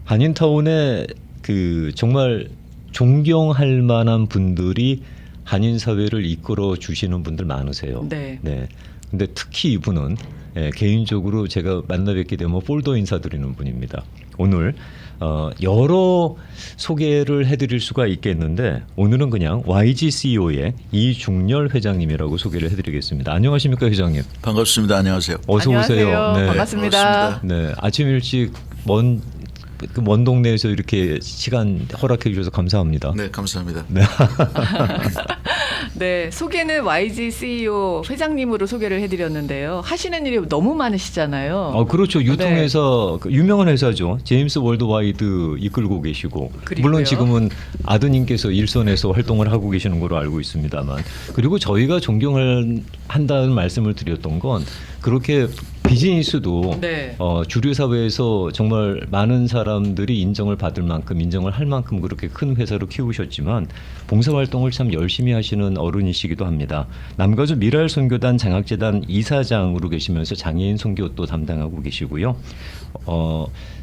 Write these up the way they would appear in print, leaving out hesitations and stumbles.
한인타운에 그 정말 존경할 만한 분들이 한인 사회를 이끌어 주시는 분들 많으세요. 네. 근데 특히 이분은 개인적으로 제가 만나 뵙게 되면 폴더 인사드리는 분입니다. 오늘 여러 소개를 해드릴 수가 있겠는데 오늘은 그냥 YG CEO의 이중렬 회장님이라고 소개를 해드리겠습니다. 안녕하십니까 회장님? 반갑습니다. 안녕하세요. 어서 안녕하세요. 오세요. 네. 반갑습니다. 네, 아침 일찍 먼 동네에서 이렇게 시간 허락해 주셔서 감사합니다. 네, 감사합니다. 네, 소개는 YG CEO 회장님으로 소개를 해드렸는데요. 하시는 일이 너무 많으시잖아요. 그렇죠. 유통회사 유명한 회사죠. 제임스 월드와이드 이끌고 계시고 그리고요. 물론 지금은 아드님께서 일선에서 활동을 하고 계시는 걸로 알고 있습니다만 그리고 저희가 존경을 한다는 말씀을 드렸던 건 그렇게 비즈니스도 네. 주류 사회에서 정말 많은 사람들이 인정을 받을 만큼 인정을 할 만큼 그렇게 큰 회사로 키우셨지만 봉사활동을 참 열심히 하시는 어른이시기도 합니다. 남가주 미랄 선교단 장학재단 이사장으로 계시면서 장애인 선교도 담당하고 계시고요.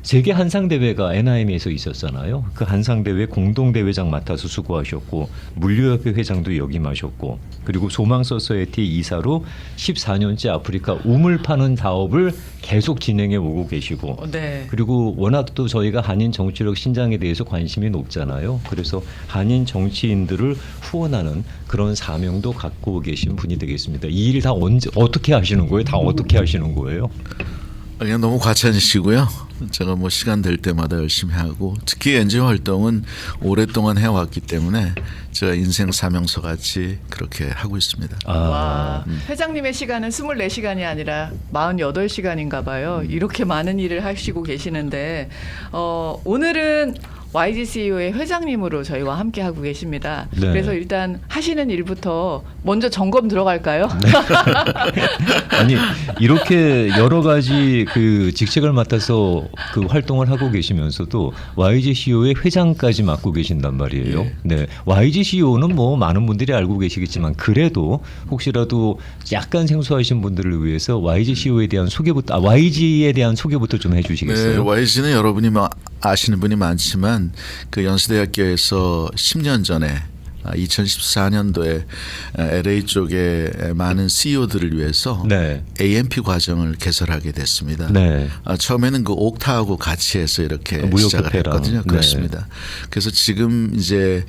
세계 한상 대회가 NIM에서 있었잖아요. 그 한상 대회 공동 대회장 맡아서 수고하셨고 물류협회 회장도 역임하셨고 그리고 소망 소사이티 이사로 14년째 아프리카 우물 파는 사업을 계속 진행해 오고 계시고 네. 그리고 워낙 또 저희가 한인 정치력 신장에 대해서 관심이 높잖아요. 그래서 한인 정치인들을 후원하는 그런 사명도 갖고 계신 분이 되겠습니다. 이 일 다 어떻게 하시는 거예요? 다 어떻게 하시는 거예요? 그냥 너무 과찬이시고요. 제가 뭐 시간 될 때마다 열심히 하고 특히 NGO 활동은 오랫동안 해왔기 때문에 제가 인생 사명서 같이 그렇게 하고 있습니다. 와, 회장님의 시간은 24시간이 아니라 48시간인가 봐요. 이렇게 많은 일을 하시고 계시는데 오늘은 YG CEO의 회장님으로 저희와 함께 하고 계십니다. 네. 그래서 일단 하시는 일부터 먼저 점검 들어갈까요? 아니 이렇게 여러 가지 그 직책을 맡아서 그 활동을 하고 계시면서도 YG CEO의 회장까지 맡고 계신단 말이에요. 예. 네, YG CEO는 뭐 많은 분들이 알고 계시겠지만 그래도 혹시라도 약간 생소하신 분들을 위해서 YG CEO에 대한 소개부터 YG에 대한 소개부터 좀 네, 해주시겠어요? YG는 여러분이 아시는 분이 많지만 그 연세대학교에서 10년 전에 2014년도에 LA 쪽에 많은 CEO들을 위해서 네. AMP 과정을 개설하게 됐습니다. 네. 처음에는 그 옥타하고 같이 해서 이렇게 무역협회랑. 시작을 했거든요. 네. 그렇습니다. 그래서 지금 이제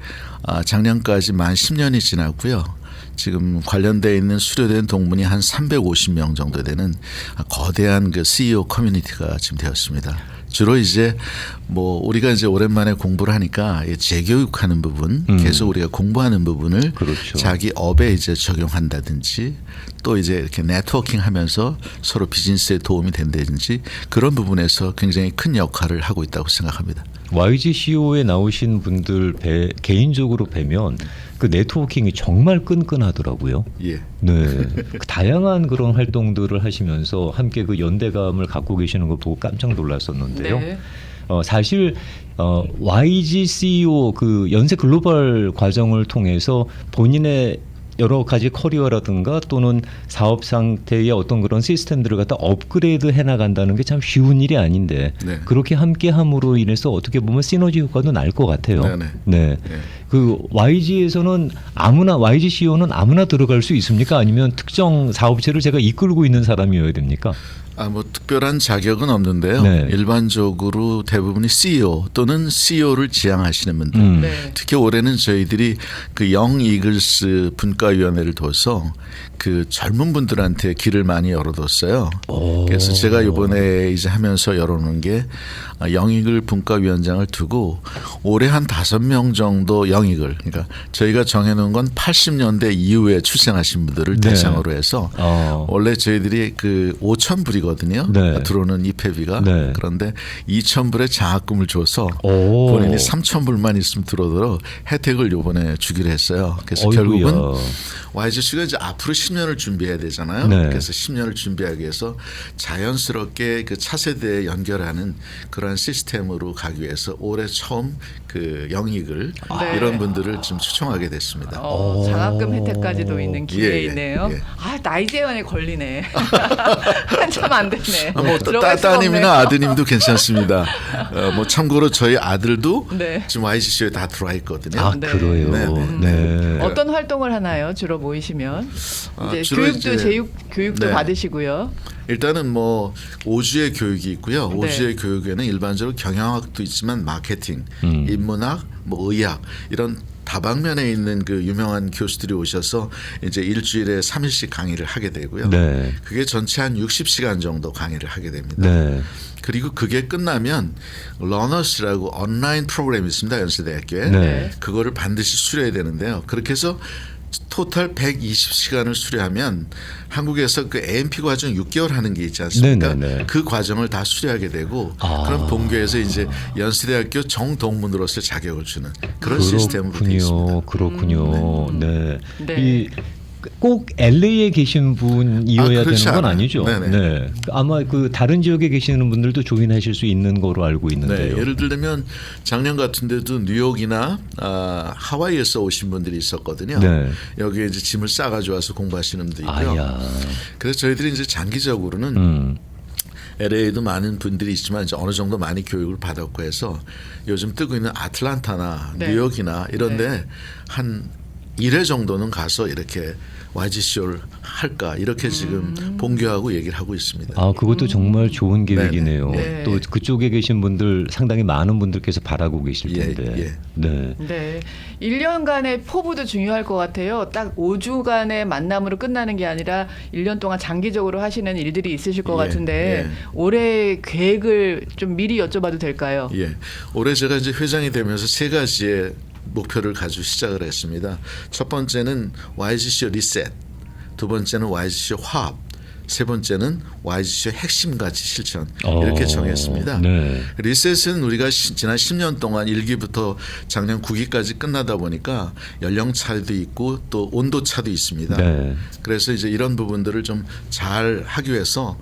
작년까지 만 10년이 지났고요. 지금 관련되어 있는 수료된 동문이 한 350명 정도 되는 거대한 그 CEO 커뮤니티가 지금 되었습니다. 주로 이제 뭐 우리가 이제 오랜만에 공부를 하니까 재교육하는 부분, 계속 우리가 공부하는 부분을 그렇죠. 자기 업에 이제 적용한다든지 또 이제 이렇게 네트워킹하면서 서로 비즈니스에 도움이 된다든지 그런 부분에서 굉장히 큰 역할을 하고 있다고 생각합니다. YG CEO에 나오신 분들 개인적으로 뵈면 그 네트워킹이 정말 끈끈하더라고요. 예. 네, 그 다양한 그런 활동들을 하시면서 함께 그 연대감을 갖고 계시는 거 보고 깜짝 놀랐었는데요. 네. 사실 YG CEO 그 연세 글로벌 과정을 통해서 본인의 여러 가지 커리어라든가 또는 사업 상태의 어떤 그런 시스템들을 갖다 업그레이드 해나간다는 게 참 쉬운 일이 아닌데 네. 그렇게 함께함으로 인해서 어떻게 보면 시너지 효과도 날 것 같아요. 네네. 네. 그 YG에서는 YG CEO는 아무나 들어갈 수 있습니까? 아니면 특정 사업체를 제가 이끌고 있는 사람이어야 됩니까? 뭐 특별한 자격은 없는데요. 네. 일반적으로 대부분이 CEO 또는 CEO를 지향하시는 분들. 네. 특히 올해는 저희들이 그 영 이글스 분과위원회를 둬서 그 젊은 분들한테 길을 많이 열어뒀어요. 그래서 제가 이번에 이제 하면서 열어놓은 게 영이글 분과위원장을 두고 올해 한 5명 정도 영이글, 그러니까 저희가 정해놓은 건 80년대 이후에 출생하신 분들을 네. 대상으로 해서 원래 저희들이 그 5,000불이거든요. 네. 들어오는 입회비가. 네. 그런데 2,000불의 장학금을 줘서 오. 본인이 3,000불만 있으면 들어오도록 혜택을 이번에 주기로 했어요. 그래서 어이구야. 결국은 YGC가 이제 앞으로 10년을 준비해야 되잖아요. 네. 그래서 10년을 준비하기 위해서 자연스럽게 그 차세대에 연결하는 그런 시스템으로 가기 위해서 올해 처음 그 영익을 네. 이런 분들을 좀 초청하게 됐습니다. 장학금 혜택까지도 있는 기회이네요. 예. 아, 나이 제한에 걸리네. 한참 안 됐네. 뭐 들어갈 수가 따님이나 없네요. 아드님도 괜찮습니다. 뭐 참고로 저희 아들도 네. 지금 YGC에 다 들어와 있거든요. 아, 네. 그래요. 네. 어떤 활동을 하나요? 주로 모이시면 이제 주로 교육도 이제- 교육도 네. 받으시고요. 일단은 뭐 5주의 교육이 있고요. 네. 5주의 교육에는 일반적으로 경영학도 있지만 마케팅, 음. 인문학, 뭐 의학 이런 다방면에 있는 그 유명한 교수들이 오셔서 이제 일주일에 3일씩 강의를 하게 되고요. 네. 그게 전체 한 60시간 정도 강의를 하게 됩니다. 네. 그리고 그게 끝나면 러너스라고 온라인 프로그램이 있습니다. 연세대학교에. 네. 그거를 반드시 수료해야 되는데요. 그렇게 해서 토탈 120시간을 수료하면 한국에서 그 AMP 과정 6개월 하는 게 있지 않습니까? 네네네. 그 과정을 다 수료하게 되고 아. 그럼 본교에서 이제 연세대학교 정동문으로서 자격을 주는 그런 시스템으로 되어 있습니다. 그렇군요. 네. 네. 이 꼭 LA에 계신 분이어야 그렇지 되는 건 않아요. 아니죠. 네네. 네. 아마 그 다른 지역에 계시는 분들도 조인하실 수 있는 거로 알고 네, 있는데요. 예를 들면 작년 같은데도 뉴욕이나 하와이에서 오신 분들이 있었거든요. 네. 여기에 이제 짐을 싸가지고 와서 공부하시는 분도 있고요. 아야. 그래서 저희들이 이제 장기적으로는 LA에도 많은 분들이 있지만 이제 어느 정도 많이 교육을 받았고 해서 요즘 뜨고 있는 아틀란타나 네. 뉴욕이나 이런데 한 1회 정도는 가서 이렇게 YGC를 할까 이렇게 지금 본교하고 얘기를 하고 있습니다. 아, 그것도 정말 좋은 계획이네요. 네. 또 그쪽에 계신 분들 상당히 많은 분들께서 바라고 계실 예, 텐데. 예. 네. 네. 1년간의 포부도 중요할 것 같아요. 딱 5주간의 만남으로 끝나는 게 아니라 1년 동안 장기적으로 하시는 일들이 있으실 것 예, 같은데 예. 올해 계획을 좀 미리 여쭤봐도 될까요? 예, 올해 제가 이제 회장이 되면서 세 가지의 목표를 가지고 시작을 했습니다. 첫 번째는 YGC 리셋, 두 번째는 YGC 화합, 세 번째는 YGC 핵심 가치 실천 이렇게 정했습니다. 네. 리셋은 우리가 지난 10년 동안 1기부터 작년 9기까지 끝나다 보니까 연령 차도 있고 또 온도 차도 있습니다. 네. 그래서 이제 이런 부분들을 좀 잘 하기 위해서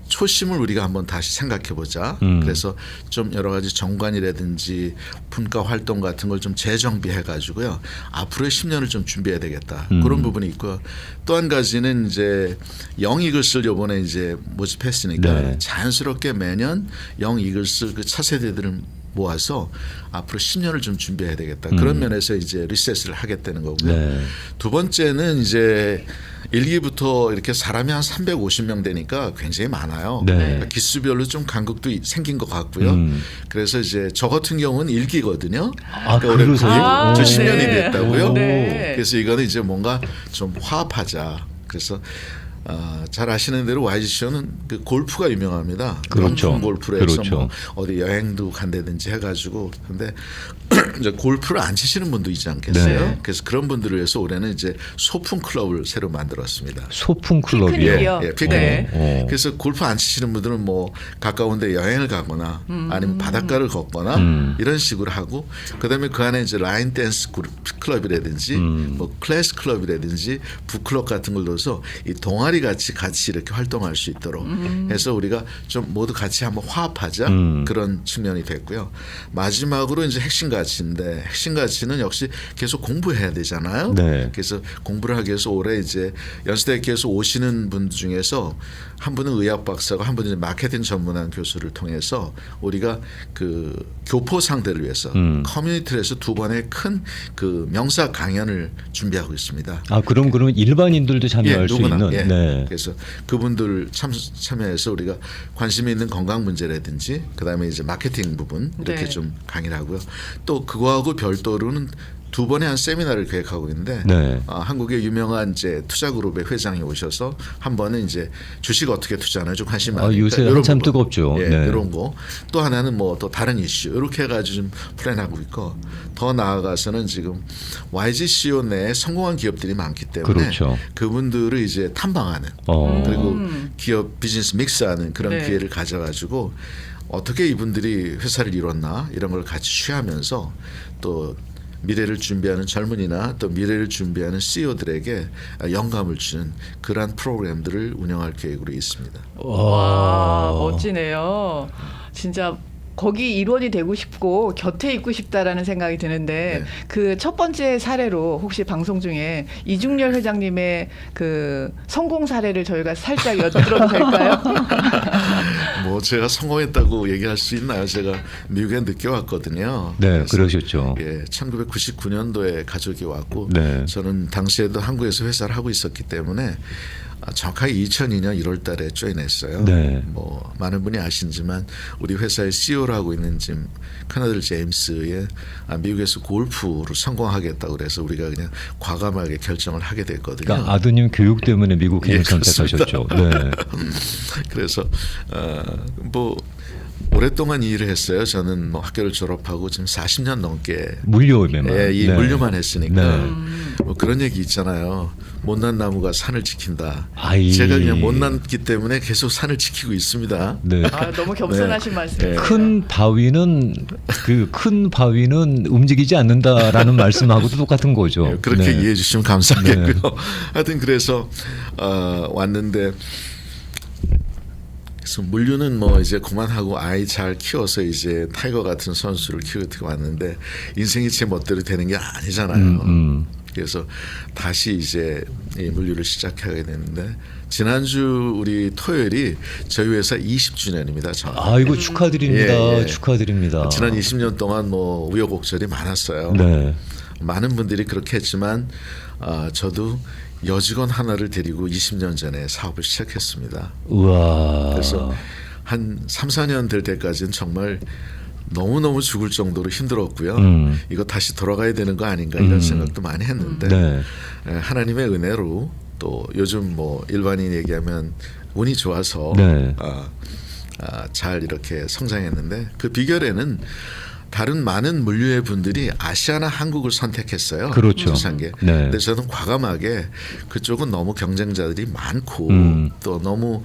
초심을 우리가 한번 다시 생각해 보자. 그래서 좀 여러 가지 정관이라든지 분과 활동 같은 걸 좀 재정비해 가지고요. 앞으로의 10년을 좀 준비해야 되겠다. 그런 부분이 있고 또 한 가지는 이제 영이글스를 이번에 이제 모집했으니까 네. 자연스럽게 매년 영이글스 그 차세대들을 모아서 앞으로 10년을 좀 준비해야 되겠다. 그런 면에서 이제 리셋을 하겠다는 거고요. 네. 두 번째는 이제 1기부터 이렇게 사람이 한 350명 되니까 굉장히 많아요. 네. 그러니까 기수별로 좀 간극도 생긴 것 같고요. 그래서 이제 저 같은 경우는 1기거든요. 아, 올해 그러세요? 아, 저 오. 10년이 네. 됐다고요. 네. 그래서 이거는 이제 뭔가 좀 화합하자. 그래서 잘 아시는 대로 YGC는 그 골프가 유명합니다. 그렇죠. 명품 골프로 해서 그렇죠. 뭐 어디 여행도 간다든지 해가지고 근데 이제 골프를 안 치시는 분도 있지 않겠어요? 네. 그래서 그런 분들을 위해서 올해는 이제 소풍 클럽을 새로 만들었습니다. 소풍 클럽이요. 피크닉이요. 예, 피크닉. 네. 그래서 골프 안 치시는 분들은 뭐 가까운데 여행을 가거나 아니면 바닷가를 걷거나 이런 식으로 하고 그다음에 그 안에 이제 라인 댄스 클럽이라든지 뭐 클래스 클럽이라든지 북클럽 같은 걸 넣어서 이 동아리 같이 이렇게 활동할 수 있도록 해서 우리가 좀 모두 같이 한번 화합하자 그런 측면이 됐고요. 마지막으로 이제 핵심 가치인데 핵심 가치는 역시 계속 공부해야 되잖아요. 네. 그래서 공부를 하기 위해서 올해 이제 연세대학교에서 오시는 분 중에서 한 분은 의학 박사고 한 분은 마케팅 전문한 교수를 통해서 우리가 그 교포 상대를 위해서 커뮤니티를 해서 두 번의 큰 그 명사 강연을 준비하고 있습니다. 아, 그럼 일반인들도 참여할 수 있는. 예. 네. 그래서 그분들 참여해서 우리가 관심이 있는 건강 문제라든지 그다음에 이제 마케팅 부분 이렇게 네. 좀 강의를 하고요. 또 그거하고 별도로는 두 번의 한 세미나를 계획하고 있는데 네. 한국의 유명한 이제 투자그룹의 회장이 오셔서 한 번은 이제 주식 어떻게 투자하나 좀 관심 많으니까 요새 이런 한참 부분. 뜨겁죠. 예, 네. 이런 거. 또 하나는 뭐 또 다른 이슈 이렇게 해가지고 좀 플랜하고 있고 더 나아가서는 지금 YGCO 내에 성공한 기업들이 많기 때문에 그렇죠. 그분들을 이제 탐방하는 그리고 기업 비즈니스 믹스하는 그런 네. 기회를 가져가지고 어떻게 이분들이 회사를 이뤘나 이런 걸 같이 취하면서 또 미래를 준비하는 젊은이나 또 미래를 준비하는 CEO들에게 영감을 주는 그러한 프로그램들을 운영할 계획으로 있습니다. 와, 멋지네요. 진짜 거기 일원이 되고 싶고 곁에 있고 싶다라는 생각이 드는데 네. 그 첫 번째 사례로 혹시 방송 중에 이중렬 회장님의 그 성공 사례를 저희가 살짝 엿들어도 될까요? 뭐 제가 성공했다고 얘기할 수 있나요? 제가 미국에 늦게 왔거든요. 네, 그래서 그러셨죠. 예, 1999년도에 가족이 왔고 네. 저는 당시에도 한국에서 회사를 하고 있었기 때문에 정확하게 2002년 1월달에 조인했어요. 네. 뭐 많은 분이 아시지만 우리 회사의 CEO를 하고 있는 짐 커널 제임스의 미국에서 골프로 성공하겠다고 그래서 우리가 그냥 과감하게 결정을 하게 됐거든요. 그러니까 아드님 교육 때문에 미국 행을 예, 선택하셨죠. 네. 그래서 뭐 오랫동안 이 일을 했어요. 저는 뭐 학교를 졸업하고 지금 40년 넘게 물류에만. 예, 이 네. 물류만 했으니까 네. 뭐 그런 얘기 있잖아요. 못난 나무가 산을 지킨다. 아이. 제가 그냥 못났기 때문에 계속 산을 지키고 있습니다. 네. 아, 너무 겸손하신 네. 말씀이에요. 큰 바위는 움직이지 않는다라는 말씀하고도 똑같은 거죠. 예, 그렇게 네. 이해해 주시면 감사하겠고요. 하여튼 그래서 왔는데 그래서 물류는 뭐 이제 그만하고 아이 잘 키워서 이제 타이거 같은 선수를 키우고 왔는데 인생이 제 멋대로 되는 게 아니잖아요. 그래서 다시 이제 이 물류를 시작하게 됐는데 지난주 우리 토요일이 저희 회사 20주년입니다. 아이고 축하드립니다. 예, 예. 축하드립니다. 지난 20년 동안 뭐 우여곡절이 많았어요. 네. 많은 분들이 그렇게 했지만 저도 여직원 하나를 데리고 20년 전에 사업을 시작했습니다. 우와. 그래서 한 3, 4년 될 때까지는 정말 너무너무 죽을 정도로 힘들었고요. 이거 다시 돌아가야 되는 거 아닌가 이런 생각도 많이 했는데 네. 하나님의 은혜로 또 요즘 뭐 일반인 얘기하면 운이 좋아서 네. 잘 이렇게 성장했는데 그 비결에는 다른 많은 물류의 분들이 아시아나 한국을 선택했어요. 그렇죠. 부산계. 네. 근데 저는 과감하게 그쪽은 너무 경쟁자들이 많고 또 너무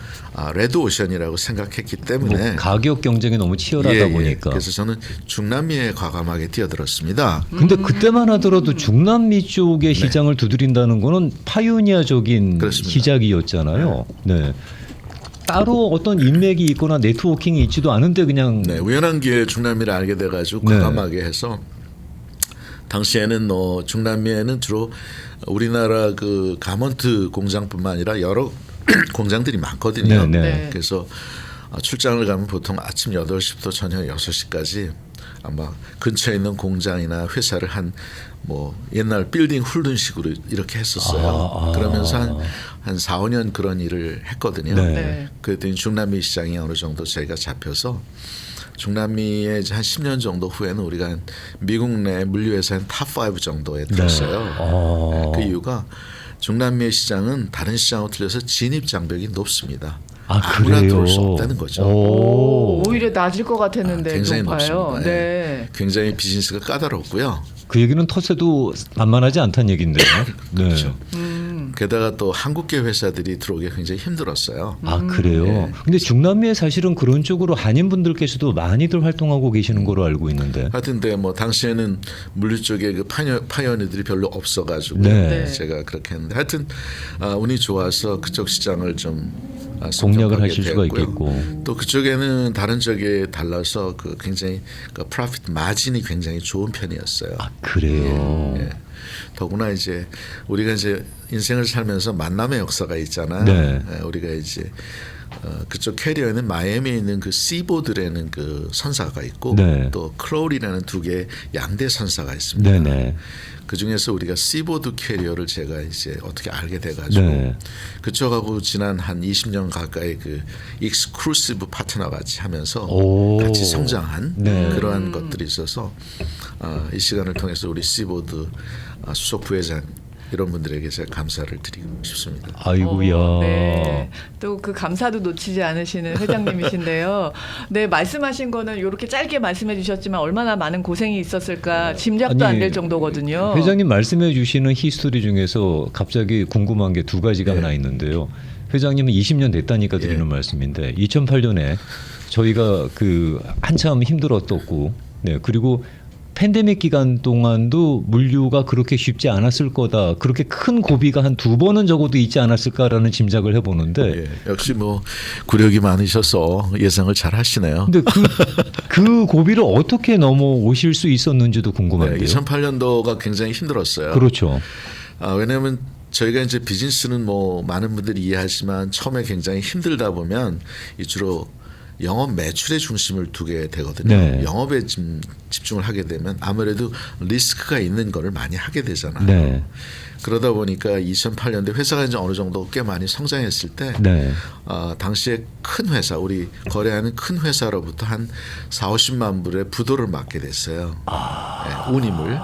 레드오션이라고 생각했기 때문에 뭐 가격 경쟁이 너무 치열하다 보니까. 그래서 저는 중남미에 과감하게 뛰어들었습니다. 근데 그때만 하더라도 중남미 쪽의 시장을 두드린다는 거는 파이오니아적인 그렇습니다. 시작이었잖아요. 네. 따로 어떤 인맥이 있거나 네트워킹이 있지도 않은데 그냥 네, 우연한 기회에 중남미를 알게 돼가지고 네. 과감하게 해서 당시에는 중남미에는 주로 우리나라 그 가먼트 공장뿐만 아니라 여러 공장들이 많거든요. 네, 네. 네. 그래서 출장을 가면 보통 아침 8시부터 저녁 6시까지 아마 근처에 있는 공장이나 회사를 뭐 옛날 빌딩 훑는식으로 이렇게 했었어요. 그러면서 한 4, 5년 그런 일을 했거든요. 네. 네. 그랬더니 중남미 시장이 어느 정도 저희가 잡혀서 중남미에 이제 한 10년 정도 후에는 우리가 한 미국 내 물류회사 탑5 정도에 들었어요. 그 이유가 중남미의 시장은 다른 시장하고 틀려서 진입 장벽이 높습니다. 아무나 그래요? 들어올 수 없다는 거죠. 오히려 낮을 것 같았는데 굉장히 높아요. 높습니다. 네. 굉장히 비즈니스가 까다롭고요. 그 얘기는 텃세도 만만하지 않다는 얘긴데요. 네. 그렇죠. 게다가 또 한국계 회사들이 들어오기 굉장히 힘들었어요. 그래요. 네. 근데 중남미에 사실은 그런 쪽으로 한인분들께서도 많이들 활동하고 계시는 거로 알고 있는데. 하여튼 뭐 당시에는 물류 쪽에 그 파이어니들이 별로 없어가지고 네. 제가 그렇게 했는데 하여튼 운이 좋아서 그쪽 시장을 좀 공략을 성공하게 하실 수가 됐고요. 있겠고. 또 그쪽에는 다른 쪽에 달라서 그 굉장히 그 프로핏 마진이 굉장히 좋은 편이었어요. 그래요. 예. 더구나 이제 우리가 이제 인생을 살면서 만남의 역사가 있잖아요. 네. 우리가 이제 그쪽 캐리어에는 마이애미에 있는 그 시보드라는 그 선사가 있고 네. 또 크로울이라는 두 개의 양대 선사가 있습니다. 네네. 그 중에서 우리가 시보드 캐리어를 제가 이제 어떻게 알게 돼가지고 네. 그쪽하고 지난 한 20년 가까이 그 익스클루시브 파트너 같이 하면서 오. 같이 성장한 네. 그러한 것들이 있어서 이 시간을 통해서 우리 시보드 수석 부회장 이런 분들에게 제가 감사를 드리고 싶습니다. 아이고야. 네. 또 그 감사도 놓치지 않으시는 회장님이신데요. 네, 말씀하신 거는 이렇게 짧게 말씀해 주셨지만 얼마나 많은 고생이 있었을까 짐작도 안 될 정도거든요. 회장님 말씀해 주시는 히스토리 중에서 갑자기 궁금한 게 두 가지가 하나 있는데요. 회장님은 20년 됐다니까 드리는 말씀인데 2008년에 저희가 그 한참 힘들었었고 네, 그리고 팬데믹 기간 동안도 물류가 그렇게 쉽지 않았을 거다. 그렇게 큰 고비가 한 2번은 적어도 있지 않았을까라는 짐작을 해보는데. 예, 역시 뭐 구력이 많으셔서 예상을 잘 하시네요. 근데 그 고비를 어떻게 넘어오실 수 있었는지도 네, 궁금한데요. 2008년도가 굉장히 힘들었어요. 그렇죠. 왜냐하면 저희가 이제 비즈니스는 뭐 많은 분들이 이해하지만 처음에 굉장히 힘들다 보면 이 주로 영업 매출의 중심을 두게 되거든요. 네. 영업에 집중을 하게 되면 아무래도 리스크가 있는 거를 많이 하게 되잖아요. 네. 그러다 보니까 2008년도에 회사가 이제 어느 정도 꽤 많이 성장했을 때 네. 당시에 큰 회사, 우리 거래하는 큰 회사로부터 한 40~50만 불의 부도를 맞게 됐어요. 네, 운임을.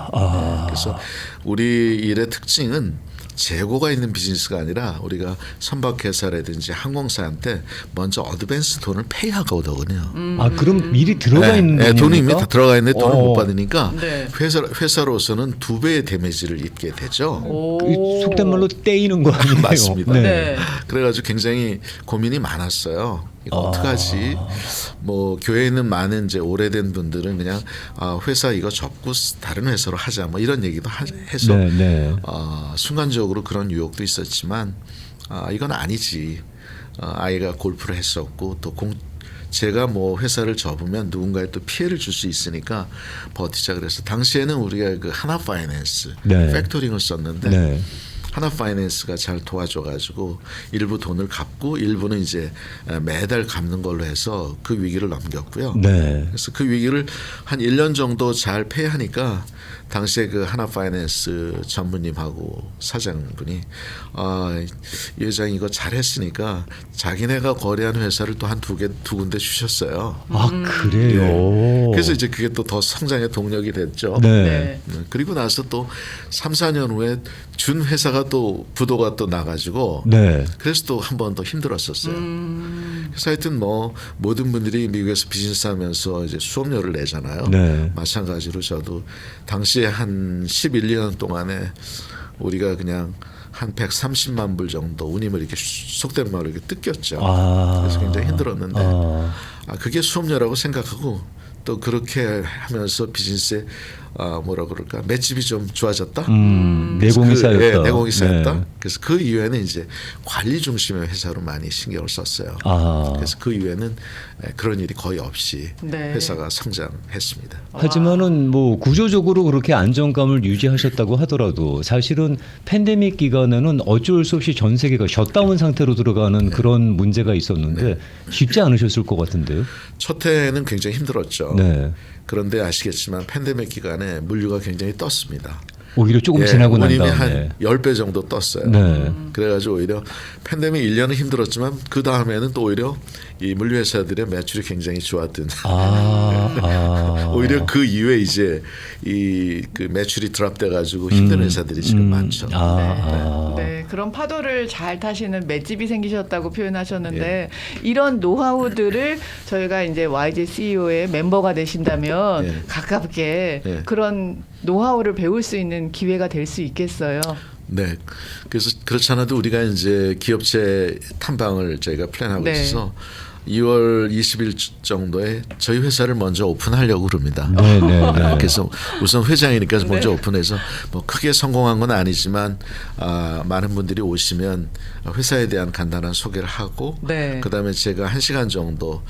그래서 우리 일의 특징은 재고가 있는 비즈니스가 아니라 우리가 선박회사라든지 항공사한테 먼저 어드밴스 돈을 페이하거든요. 아 그럼 미리 들어가 있는 네, 돈이 이미 돈입니까? 다 들어가 있는데 돈을 못 받으니까 네. 회사로서는 2배의 데미지를 입게 되죠. 오. 속된 말로 떼이는 거 아니에요? 맞습니다. 네. 그래가지고 굉장히 고민이 많았어요. 이거 어떡하지? 뭐 교회에 있는 많은 이제 오래된 분들은 그냥 회사 이거 접고 다른 회사로 하자 뭐 이런 얘기도 해서 네, 네. 순간적으로 그런 유혹도 있었지만 이건 아니지. 아이가 골프를 했었고 또 제가 뭐 회사를 접으면 누군가에 또 피해를 줄 수 있으니까 버티자 그래서 당시에는 우리가 그 하나 파이낸스 네. 팩토링을 썼는데 네. 하나 파이낸스가 잘 도와줘가지고 일부 돈을 갚고 일부는 이제 매달 갚는 걸로 해서 그 위기를 넘겼고요. 네. 그래서 그 위기를 한 1년 정도 잘 페이하니까 당시에 그 하나 파이낸스 전무님하고 사장분이 이 회장이 이거 잘했으니까 자기네가 거래하는 회사를 또 한 두 군데 주셨어요. 아 그래요. 그래서 이제 그게 또 더 성장의 동력이 됐죠. 네. 네. 그리고 나서 또 3~4년 후에 준 회사가 또 부도가 또 나가지고 네. 그래서 또 한 번 더 힘들었었어요. 그래서 하여튼 뭐 모든 분들이 미국에서 비즈니스 하면서 이제 수업료를 내잖아요. 네. 마찬가지로 저도 당시에 한 11년 동안에 우리가 그냥 한 130만 불 정도 운임을 이렇게 속된 말로 이렇게 뜯겼죠. 그래서 굉장히 힘들었는데 그게 수업료라고 생각하고 또 그렇게 하면서 비즈니스에 뭐라 그럴까 맷집이 좀 좋아졌다. 내공이 쌓였다. 예, 내공이 쌓였다. 네. 그래서 그 이후에는 이제 관리 중심의 회사로 많이 신경을 썼어요. 그래서 그 이후에는 그런 일이 거의 없이 네. 회사가 성장했습니다. 하지만은 뭐 구조적으로 그렇게 안정감을 유지하셨다고 하더라도 사실은 팬데믹 기간에는 어쩔 수 없이 전 세계가 셧다운 상태로 들어가는 그런 문제가 있었는데 쉽지 않으셨을 것 같은데요. 첫 해는 굉장히 힘들었죠. 네. 그런데 아시겠지만 팬데믹 기간에 물류가 굉장히 떴습니다. 오히려 조금 지나고 난 운임이 다음에. 한 10배 정도 떴어요. 네. 그래가지고 오히려 팬데믹 1년은 힘들었지만 그 다음에는 또 오히려 이 물류회사들의 매출이 굉장히 좋았던 오히려 그 이후에 이제 이 그 매출이 드랍돼가지고 힘든 회사들이 지금 많죠. 네, 그런 파도를 잘 타시는 맷집이 생기셨다고 표현하셨는데 이런 노하우들을 저희가 이제 YG CEO의 멤버가 되신다면 가깝게 그런 노하우를 배울 수 있는 기회가 될 수 있겠어요. 네, 그래서 그렇지 않아도 우리가 이제 기업체 탐방을 저희가 플랜하고 네. 있어서 2월 20일 정도에 저희 회사를 먼저 오픈하려고 그럽니다. 네, 네, 네. 그래서 우선 회장이니까 먼저 오픈해서 뭐 크게 성공한 건 아니지만 많은 분들이 오시면 회사에 대한 간단한 소개를 하고 네. 그다음에 제가 1시간 정도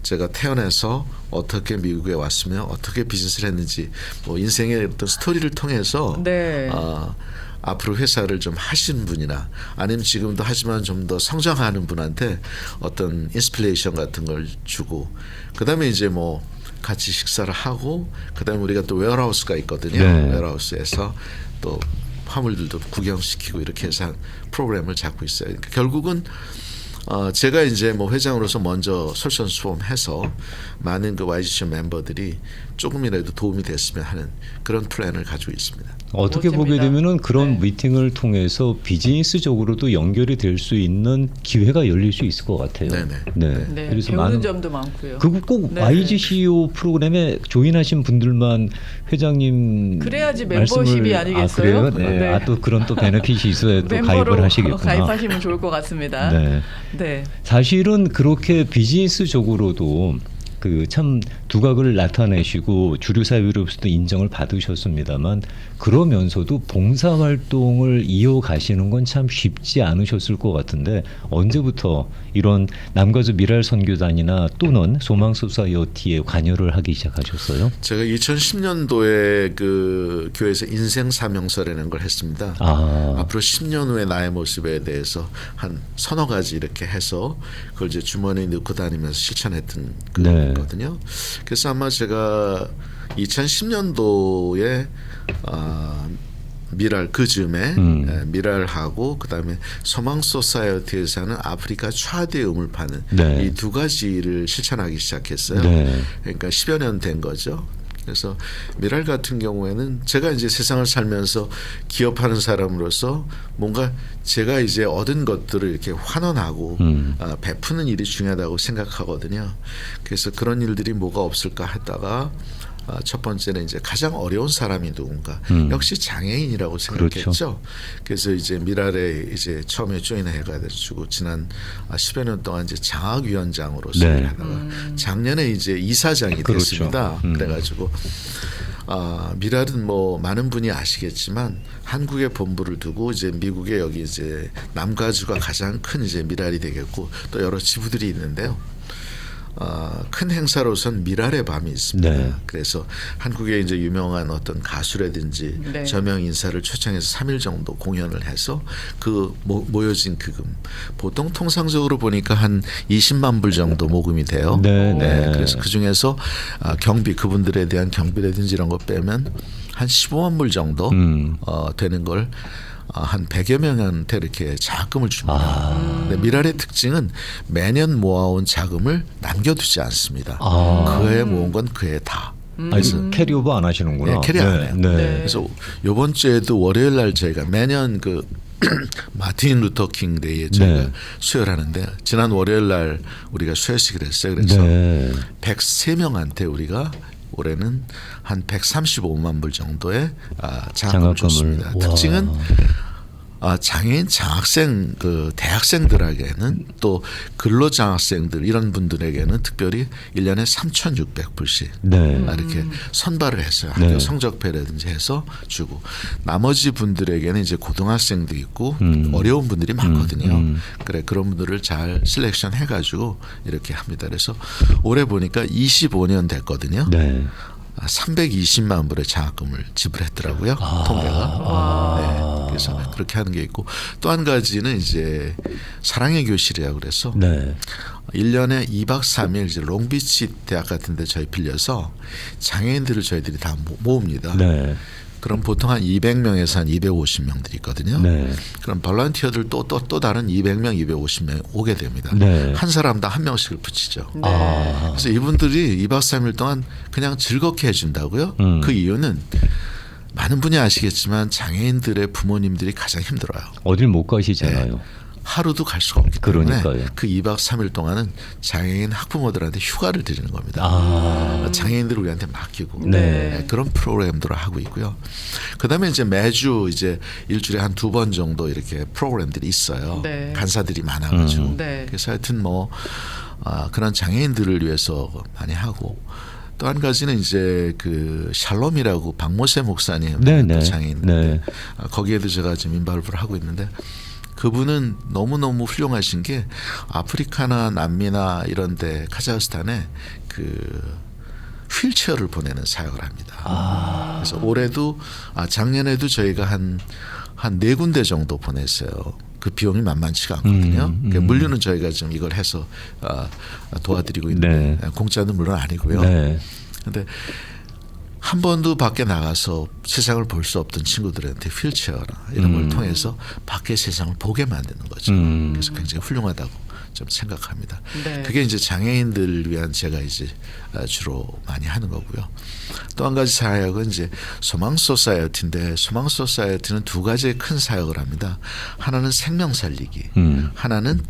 제가 태어나서 어떻게 미국에 왔으면 어떻게 비즈니스를 했는지 뭐 인생의 어떤 스토리를 통해서 네. 앞으로 회사를 좀 하신 분이나 아니면 지금도 하지만 좀 더 성장하는 분한테 어떤 인스피레이션 같은 걸 주고 그다음에 이제 뭐 같이 식사를 하고 그다음에 우리가 또 웨어하우스가 있거든요. 네. 웨어하우스에서 또 화물들도 구경시키고 이렇게 해서 한 프로그램을 잡고 있어요. 그러니까 결국은 제가 이제 뭐 회장으로서 먼저 솔선수범해서 많은 그 YGC 멤버들이 조금이라도 도움이 됐으면 하는 그런 플랜을 가지고 있습니다. 어떻게 멋집니다. 보게 되면은 그런 네. 미팅을 통해서 비즈니스적으로도 연결이 될 수 있는 기회가 열릴 수 있을 것 같아요. 네네. 네. 네, 그래서 배우는 많은 점도 많고요. 그리고 꼭 네. YG CEO 프로그램에 조인하신 분들만 회장님 그래야지 멤버십이 아니겠어요? 그래요? 네. 네. 또 그런 또 베네핏이 있어야 또 멤버로 가입을 하시겠구나. 가입하시면 좋을 것 같습니다. 네. 네. 사실은 그렇게 비즈니스적으로도 그 참 두각을 나타내시고 주류 사회로서도 인정을 받으셨습니다만 그러면서도 봉사 활동을 이어가시는 건 참 쉽지 않으셨을 것 같은데 언제부터 이런 남가주 미랄 선교단이나 또는 소망 소사이어티에 관여를 하기 시작하셨어요? 제가 2010년도에 그 교회에서 인생 사명서라는 걸 했습니다. 앞으로 10년 후의 나의 모습에 대해서 한 서너 가지 이렇게 해서 그걸 이제 주머니에 넣고 다니면서 실천했던 거거든요. 그래서 아마 제가 2010년도에 미랄 그 즈음에 미랄하고 그다음에 소망 소사이어티에서 하는 아프리카 차대 음을 파는 이 두 가지를 실천하기 시작했어요. 그러니까 10여 년 된 거죠. 그래서 미랄 같은 경우에는 제가 이제 세상을 살면서 기업하는 사람으로서 뭔가 제가 이제 얻은 것들을 이렇게 환원하고 베푸는 일이 중요하다고 생각하거든요. 그래서 그런 일들이 뭐가 없을까 했다가 첫 번째는 이제 가장 어려운 사람이 누군가 역시 장애인이라고 생각했죠. 그렇죠. 그래서 이제 미랄에 이제 처음에 조인을 해가지고 지난 10여 년 동안 이제 장학위원장으로서 하다가 작년에 이제 이사장이 됐습니다. 그래가지고 미랄은 뭐 많은 분이 아시겠지만 한국에 본부를 두고 이제 미국에 여기 이제 남가주가 가장 큰 이제 미랄이 되겠고 또 여러 지부들이 있는데요. 큰 행사로선 미랄의 밤이 있습니다. 그래서 한국에 이제 유명한 어떤 가수라든지 저명 인사를 초청해서 3일 정도 공연을 해서 그 모여진 그 금 보통 통상적으로 보니까 한 20만 불 정도 모금이 돼요. 그래서 그 중에서 경비 그분들에 대한 경비라든지 이런 거 빼면 한 15만 불 정도 되는 걸 한 100여 명한테 이렇게 자금을 줍니다. 근데 미랄의 특징은 매년 모아온 자금을 남겨두지 않습니다. 그해 모은 건 그해 다. 그래서 캐리오버 안 하시는구나. 캐리 안 해요. 그래서 이번 주에도 월요일 날 저희가 매년 그 마틴 루터 킹 데이에 저희가 수혈하는데 지난 월요일 날 우리가 수혈식을 했어요. 그래서 103명한테 우리가 올해는 한 135만 불 정도의 장학금을 줬습니다. 특징은 장애인 장학생 그 대학생들에게는 또 근로장학생들 이런 분들에게는 특별히 1년에 3,600불씩 이렇게 선발을 했어요. 학교 성적표라든지 해서 주고 나머지 분들에게는 이제 고등학생도 있고 어려운 분들이 많거든요. 그래 그런 분들을 잘 셀렉션 해가지고 이렇게 합니다. 그래서 올해 보니까 25년 됐거든요. 320만 불의 장학금을 지불했더라고요. 통계가. 그래서 그렇게 하는 게 있고 또 한 가지는 이제 사랑의 교실이라고 그래서 1년에 2박 3일 이제 롱비치 대학 같은 데 저희 빌려서 장애인들을 저희들이 다 모읍니다. 그럼 보통 한 200명에서 한 250명들이 있거든요. 그럼 볼런티어들 또 다른 200명, 250명 오게 됩니다. 한 사람당 한 명씩을 붙이죠. 그래서 이분들이 2박 3일 동안 그냥 즐겁게 해준다고요. 그 이유는 많은 분이 아시겠지만 장애인들의 부모님들이 가장 힘들어요. 어딜 못 가시잖아요. 하루도 갈 수가 없기 때문에 그러니까요. 그 2박 3일 동안은 장애인 학부모들한테 휴가를 드리는 겁니다. 장애인들을 우리한테 맡기고 그런 프로그램들을 하고 있고요. 그다음에 이제 매주 이제 일주일에 한 2번 정도 이렇게 프로그램들이 있어요. 간사들이 많아가지고 그래서 하여튼 뭐 그런 장애인들을 위해서 많이 하고. 또 한 가지는 이제 그 샬롬이라고 박모세 목사님 장애인인데 거기에도 제가 지금 인발부를 하고 있는데 그분은 너무너무 훌륭하신 게 아프리카나 남미나 이런 데 카자흐스탄에 그 휠체어를 보내는 사역을 합니다. 그래서 올해도 작년에도 저희가 한 4군데 정도 보냈어요. 그 비용이 만만치가 않거든요. 그러니까 물류는 저희가 지금 이걸 해서 도와드리고 있는데 공짜는 물론 아니고요. 그런데 한 번도 밖에 나가서 세상을 볼 수 없던 친구들한테 휠체어나 이런 걸 통해서 밖의 세상을 보게 만드는 거죠. 그래서 굉장히 훌륭하다고 좀 생각합니다. 그게 이제 장애인들을 위한 제가 이제 주로 많이 하는 거고요. 또 한 가지 사역은 이제 소망 소사이어티인데 소망 소사이어티는 두 가지의 큰 사역을 합니다. 하나는 생명 살리기, 하나는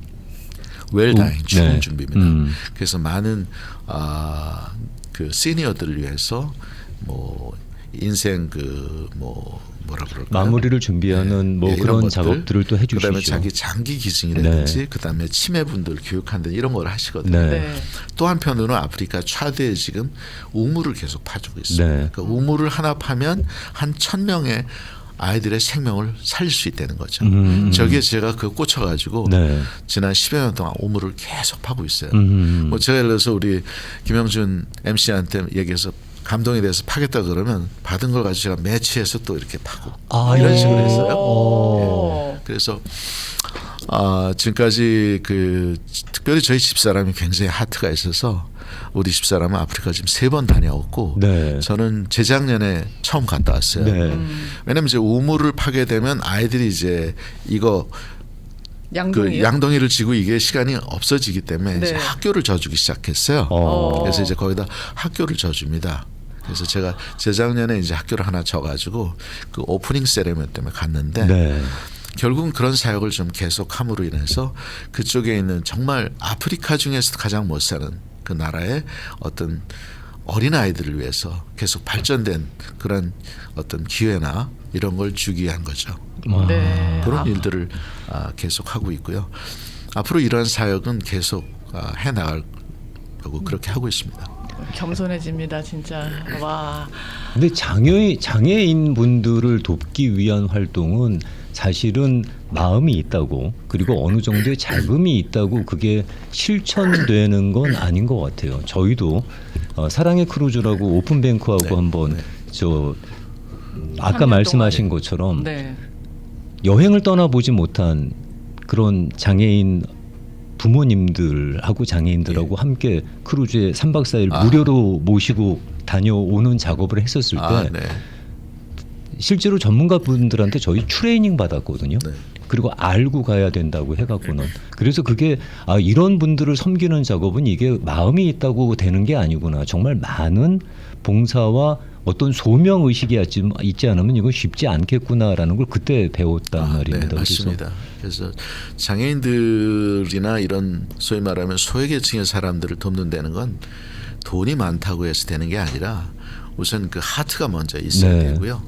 웰다잉 죽음 준비입니다. 그래서 많은 그 시니어들을 위해서 뭐 인생 그 뭐라 그럴까요? 마무리를 준비하는 뭐 예, 이런 그런 것들. 작업들을 또 해주시죠. 그다음에 자기 장기 기증이라든지 그다음에 치매분들 교육한다는 이런 걸 하시거든요. 네. 네. 또 한편으로는 아프리카 차드에 지금 우물을 계속 파주고 있어요. 네. 그러니까 우물을 하나 파면 한 1,000명의 아이들의 생명을 살릴 수 있다는 거죠. 저기에 제가 그 꽂혀가지고 네. 지난 10여 년 동안 우물을 계속 파고 있어요. 음. 뭐 제가 예를 들어서 우리 김영준 MC한테 얘기해서 감동이 돼서 파겠다 그러면 받은 걸 가지고 제가 매치해서 또 이렇게 파고 이런 식으로 했어요. 오. 그래서 지금까지 그 특별히 저희 집사람이 굉장히 하트가 있어서 우리 집사람은 아프리카 지금 3번 다녀왔고 네. 저는 재작년에 처음 갔다 왔어요. 네. 왜냐하면 이제 우물을 파게 되면 아이들이 이제 이거 양동이요? 그 양동이를 지고 이게 시간이 없어지기 때문에 네. 이제 학교를 져주기 시작했어요. 그래서 이제 거기다 학교를 져줍니다. 그래서 제가 재작년에 이제 학교를 하나 져가지고 그 오프닝 세레머니 때문에 갔는데 네. 결국은 그런 사역을 좀 계속함으로 인해서 그쪽에 있는 정말 아프리카 중에서도 가장 못 사는 그 나라의 어떤 어린 아이들을 위해서 계속 발전된 그런 어떤 기회나 이런 걸 주기 위한 거죠. 네. 그런 일들을 계속 하고 있고요. 앞으로 이러한 사역은 계속 해 나갈 거고 그렇게 하고 있습니다. 겸손해집니다, 진짜. 와. 근데 장애인 분들을 돕기 위한 활동은 사실은 마음이 있다고 그리고 어느 정도의 자금이 있다고 그게 실천되는 건 아닌 것 같아요. 저희도 사랑의 크루즈라고 오픈뱅크하고 네. 한번 네. 저 아까 3년 말씀하신 동안에. 것처럼 네. 여행을 떠나보지 못한 그런 장애인 부모님들하고 장애인들하고 함께 크루즈에 3박 4일 무료로 모시고 다녀오는 작업을 했었을 때 네. 실제로 전문가분들한테 저희 트레이닝 받았거든요. 네. 그리고 알고 가야 된다고 해갖고는 그래서 그게 이런 분들을 섬기는 작업은 이게 마음이 있다고 되는 게 아니구나. 정말 많은 봉사와 어떤 소명 의식이 있지 않으면 이건 쉽지 않겠구나라는 걸 그때 배웠단 말입니다. 네, 맞습니다. 그래서 장애인들이나 이런 소위 말하면 소외계층의 사람들을 돕는 데는 건 돈이 많다고 해서 되는 게 아니라 우선 그 하트가 먼저 있어야 네. 되고요.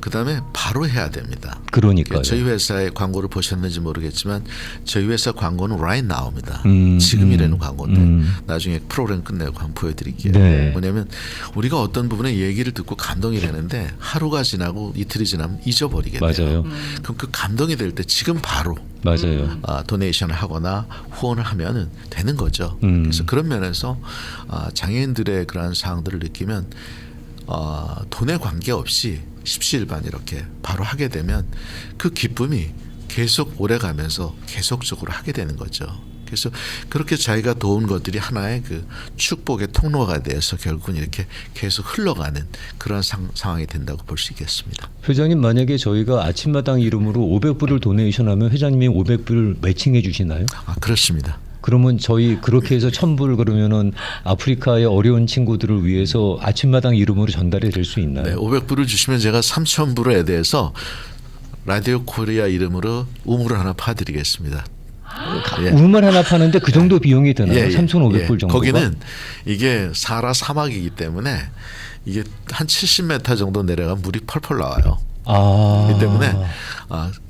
그다음에 바로 해야 됩니다. 그러니까요. 저희 회사의 광고를 보셨는지 모르겠지만 저희 회사 광고는 right now입니다. 음, 지금이라는 광고인데 음. 나중에 프로그램 끝내고 한번 보여드릴게요. 네. 뭐냐면 우리가 어떤 부분에 얘기를 듣고 감동이 되는데 하루가 지나고 이틀이 지나면 잊어버리게 돼요. 맞아요. 그럼 그 감동이 될 때 지금 바로 맞아요. 도네이션을 하거나 후원을 하면은 되는 거죠. 음. 그래서 그런 면에서 장애인들의 그러한 사항들을 느끼면 돈에 관계없이 십시일반 이렇게 바로 하게 되면 그 기쁨이 계속 오래가면서 계속적으로 하게 되는 거죠. 그래서 그렇게 자기가 도운 것들이 하나의 그 축복의 통로가 돼서 결국은 이렇게 계속 흘러가는 그런 상황이 된다고 볼 수 있겠습니다. 회장님 만약에 저희가 아침마당 이름으로 500불을 도네이션하면 회장님이 500불 매칭해 주시나요? 그렇습니다. 그러면 저희 그렇게 해서 1,000불 그러면은 아프리카의 어려운 친구들을 위해서 아침마당 이름으로 전달이 될 수 있나요? 네, 500불을 주시면 제가 3,000불에 대해서 라디오 코리아 이름으로 우물을 하나 파드리겠습니다. 예. 우물 하나 파는데 그 정도 비용이 드나요? 3,500불 정도가? 거기는 이게 사하라 사막이기 때문에 이게 한 70m 정도 내려가면 물이 펄펄 나와요. 그렇기 때문에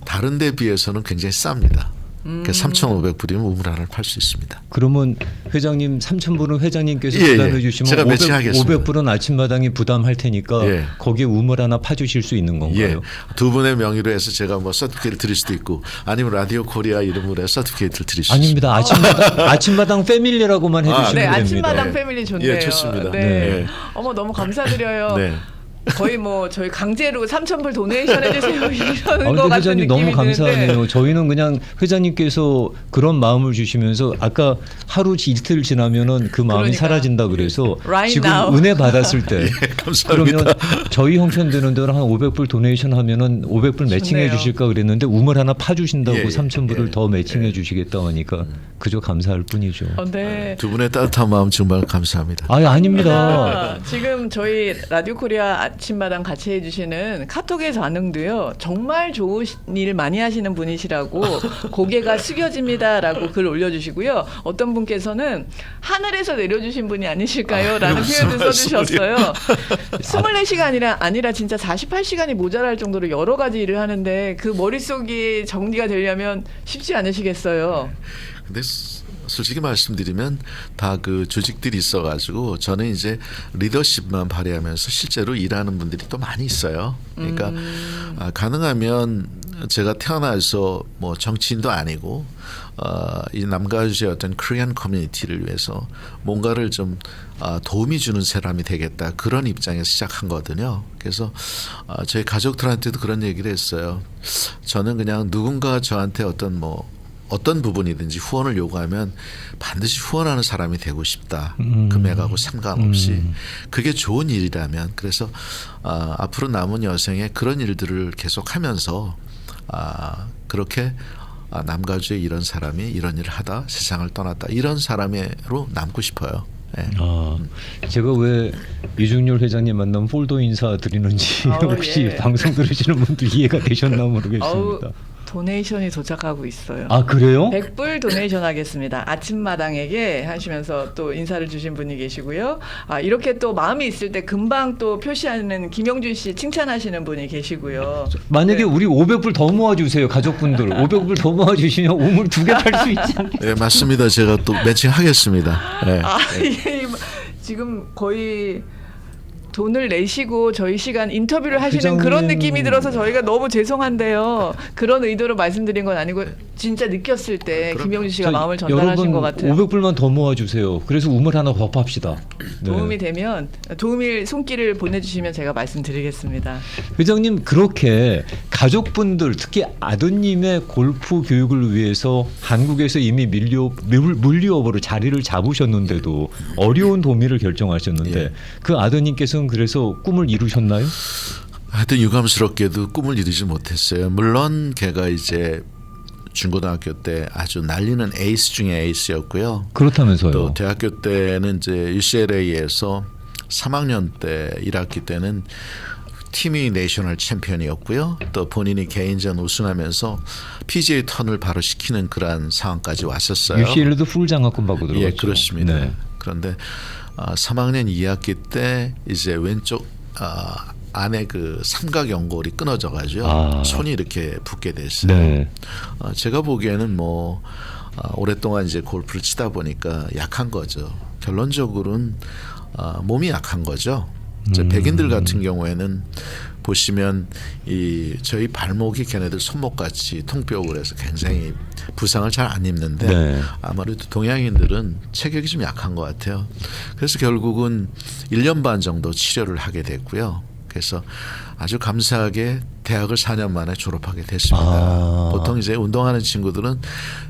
다른 데 비해서는 굉장히 쌉니다. 3,500불이면 우물 하나를 팔 수 있습니다. 그러면 회장님 3,000불은 회장님께서 예, 부담해 예. 주시면 제가 매칭하겠습니다. 500불은 아침마당이 부담할 테니까 예. 거기에 우물 하나 파주실 수 있는 건가요? 예, 두 분의 명의로 해서 제가 뭐 서티피케이트를 드릴 수도 있고 아니면 라디오 코리아 이름으로 해서 서티피케이트를 드릴 수 있습니다. 아닙니다. 아침마당 패밀리라고만 해주시면 네, 됩니다. 아침마당 네. 패밀리 좋네요. 예, 좋습니다. 네. 네. 어머 너무 감사드려요. 네. 거의 뭐 저희 강제로 3,000불 도네이션 해주세요 이러는 것 근데 같은 회장님 느낌이 너무 감사하네요. 드는데 저희는 그냥 회장님께서 그런 마음을 주시면서 아까 하루 이틀 지나면은 그 마음이 그러니까. 사라진다 그래서 Right 지금 now. 은혜 받았을 때 감사합니다. 그러면 저희 형편되는 대로 한 500불 도네이션 하면은 500불 매칭해 좋네요. 주실까 그랬는데 우물 하나 파주신다고 예, 예, 3,000불을 예, 더 매칭해 예. 주시겠다고 하니까 그저 감사할 뿐이죠. 네. 두 분의 따뜻한 마음 정말 감사합니다. 아닙니다. 지금 저희 라디오 코리아 아침마당 같이 해주시는 카톡의 반응도요. 정말 좋은 일 많이 하시는 분이시라고 고개가 숙여집니다라고 글 올려주시고요. 어떤 분께서는 하늘에서 내려주신 분이 아니실까요? 라는 표현을 써주셨어요. 24시간이 아니라 진짜 48시간이 모자랄 정도로 여러 가지 일을 하는데 그 머릿속이 정리가 되려면 쉽지 않으시겠어요. 근데 솔직히 말씀드리면 다 그 조직들이 있어가지고 저는 이제 리더십만 발휘하면서 실제로 일하는 분들이 또 많이 있어요. 그러니까 가능하면 제가 태어나서 뭐 정치인도 아니고 이 남가주의 어떤 코리안 커뮤니티를 위해서 뭔가를 좀 도움이 주는 사람이 되겠다 그런 입장에서 시작한 거거든요. 그래서 저희 가족들한테도 그런 얘기를 했어요. 저는 그냥 누군가 저한테 어떤 부분이든지 후원을 요구하면 반드시 후원하는 사람이 되고 싶다. 금액하고 상관없이. 그게 좋은 일이라면 그래서 앞으로 남은 여생에 그런 일들을 계속하면서 그렇게 남가주에 이런 사람이 이런 일을 하다 세상을 떠났다 이런 사람으로 남고 싶어요. 네. 제가 왜 이중렬 회장님 만나면 폴더 인사 드리는지 혹시 예. 방송 들으시는 분들 이해가 되셨나 모르겠습니다. 도네이션이 도착하고 있어요. 아 그래요? 100불 도네이션 하겠습니다. 아침마당에게 하시면서 또 인사를 주신 분이 계시고요. 이렇게 또 마음이 있을 때 금방 또 표시하는 김영준 씨 칭찬하시는 분이 계시고요. 만약에 네. 우리 500불 더 모아주세요 가족분들 500불 더 모아주시면 우물 2개 팔 수 있지 않겠어요? 네, 맞습니다. 제가 또 매칭하겠습니다. 네. 이게 지금 거의 돈을 내시고 저희 시간 인터뷰를 하시는 그런 느낌이 들어서 저희가 너무 죄송한데요. 그런 의도로 말씀드린 건 아니고 진짜 느꼈을 때 김영준 씨가 마음을 전달하신 것 같아요. 500불만 더 모아주세요. 그래서 우물 하나 더 팝시다. 네. 도움이 되면 도움일 손길을 보내주시면 제가 말씀드리겠습니다. 회장님 그렇게 가족분들 특히 아드님의 골프 교육을 위해서 한국에서 이미 물리업으로 자리를 잡으셨는데도 어려운 도미를 결정하셨는데 예. 그 아드님께서는 그래서 꿈을 이루셨나요? 하여튼 유감스럽게도 꿈을 이루지 못했어요. 물론 걔가 이제 중고등학교 때 아주 날리는 에이스 중에 에이스였고요. 그렇다면서요. 또 대학교 때는 이제 UCLA에서 3학년 때 1학기 때는 팀이 내셔널 챔피언이었고요. 또 본인이 개인전 우승하면서 PGA 턴을 바로 시키는 그런 상황까지 왔었어요. UCLA도 풀 장학금 받고 들어갔죠. 예, 그렇습니다. 네. 그런데 3학년 2학기 때 이제 왼쪽 안에 그 삼각 연골이 끊어져가지고 손이 이렇게 붓게 됐어요. 네. 제가 보기에는 오랫동안 이제 골프를 치다 보니까 약한 거죠. 결론적으로는 몸이 약한 거죠. 이제 백인들 같은 경우에는 보시면 저희 발목이 걔네들 손목 같이 통뼈고 해서 굉장히 부상을 잘 안 입는데 네. 아무래도 동양인들은 체격이 좀 약한 것 같아요. 그래서 결국은 1년 반 정도 치료를 하게 됐고요. 그래서 아주 감사하게 대학을 4년 만에 졸업하게 됐습니다. 보통 이제 운동하는 친구들은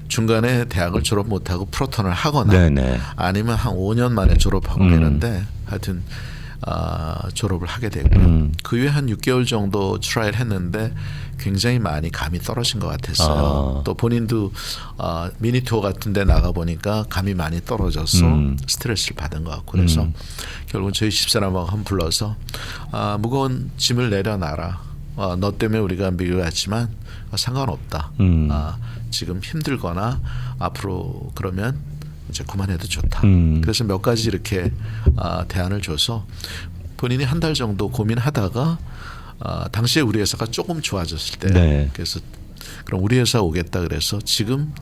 중간에 대학을 졸업 못하고 프로턴을 하거나 네네. 아니면 한 5년 만에 졸업하고 되는데 하여튼 졸업을 하게 됐고요. 그 후에 한 6개월 정도 트라이를 했는데 굉장히 많이 감이 떨어진 것 같았어요. 또 본인도 미니 투어 같은 데 나가 보니까 감이 많이 떨어져서 스트레스를 받은 것 같고 그래서 결국 저희 집사람하고 한 불러서 무거운 짐을 내려놔라. 너 때문에 우리가 미국에 왔지만 상관없다. 지금 힘들거나 앞으로 그러면 이제 그만해도 좋다. 그래서 몇 가지 이렇게 대안을 줘서 본인이 한 달 정도 고민하다가 당시에 우리 회사가 조금 좋아졌을 때 네. 그래서 그럼 우리 회사 오겠다 그래서 지금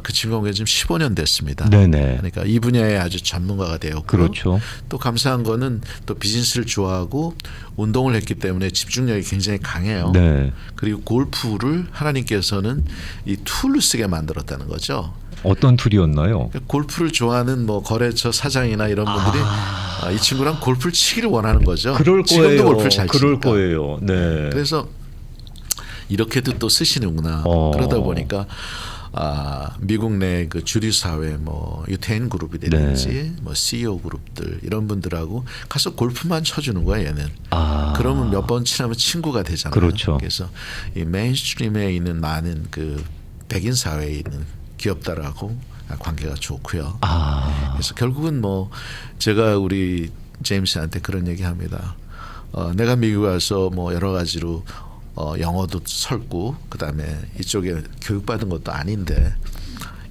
그 친구가 지금 15년 됐습니다. 네네. 그러니까 이 분야에 아주 전문가가 되었고 그렇죠. 또 감사한 거는 또 비즈니스를 좋아하고 운동을 했기 때문에 집중력이 굉장히 강해요. 네. 그리고 골프를 하나님께서는 이 툴로 쓰게 만들었다는 거죠. 어떤 툴이었나요? 골프를 좋아하는 거래처 사장이나 이런 분들이 이 친구랑 골프를 치기를 원하는 거죠. 그럴 거예요. 지금도 골프를 잘 치니까. 그럴 거예요. 네. 그래서 이렇게도 또 쓰시는구나. 그러다 보니까 미국 내 그 주류 사회 유태인 그룹이라든지 CEO 그룹들 이런 분들하고 가서 골프만 쳐주는 거야 얘는. 그러면 몇 번 치면 친구가 되잖아요. 그렇죠. 그래서 이 메인스트림에 있는 많은 그 백인 사회에 있는 기업들하고 관계가 좋고요. 그래서 결국은 제가 우리 제임스한테 그런 얘기합니다. 내가 미국 와서 뭐 여러 가지로 영어도 설고 그다음에 이쪽에 교육받은 것도 아닌데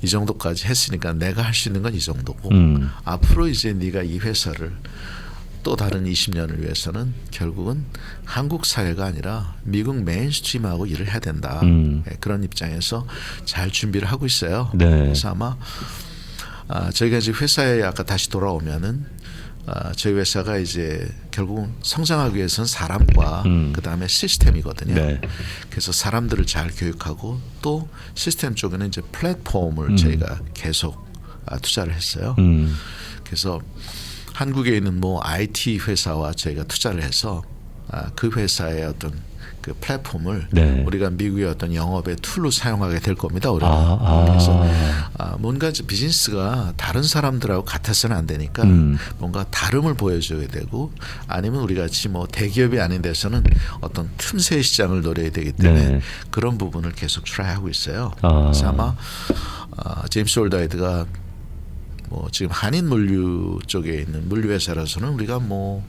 이 정도까지 했으니까 내가 할 수 있는 건 이 정도고 앞으로 이제 네가 이 회사를 또 다른 20년을 위해서는 결국은 한국 사회가 아니라 미국 메인스트림하고 일을 해야 된다. 그런 입장에서 잘 준비를 하고 있어요. 네. 그래서 아마 저희가 이제 회사에 아까 다시 돌아오면은 저희 회사가 이제 결국은 성장하기 위해서는 사람과 그 다음에 시스템이거든요. 네. 그래서 사람들을 잘 교육하고 또 시스템 쪽에는 이제 플랫폼을 저희가 계속 투자를 했어요. 그래서 한국에 있는 뭐 IT 회사와 저희가 투자를 해서 그 회사의 어떤 그 플랫폼을 네. 우리가 미국의 어떤 영업의 툴로 사용하게 될 겁니다. 우리가. 그래서 뭔가 이제 비즈니스가 다른 사람들하고 같아서는 안 되니까 뭔가 다름을 보여줘야 되고 아니면 우리 같이 뭐 대기업이 아닌 데서는 어떤 틈새 시장을 노려야 되기 때문에 네. 그런 부분을 계속 트라이하고 있어요. 아. 그래서 아마 제임스 올다이드가 뭐 지금 한인 물류 쪽에 있는 물류 회사라서는 우리가 뭐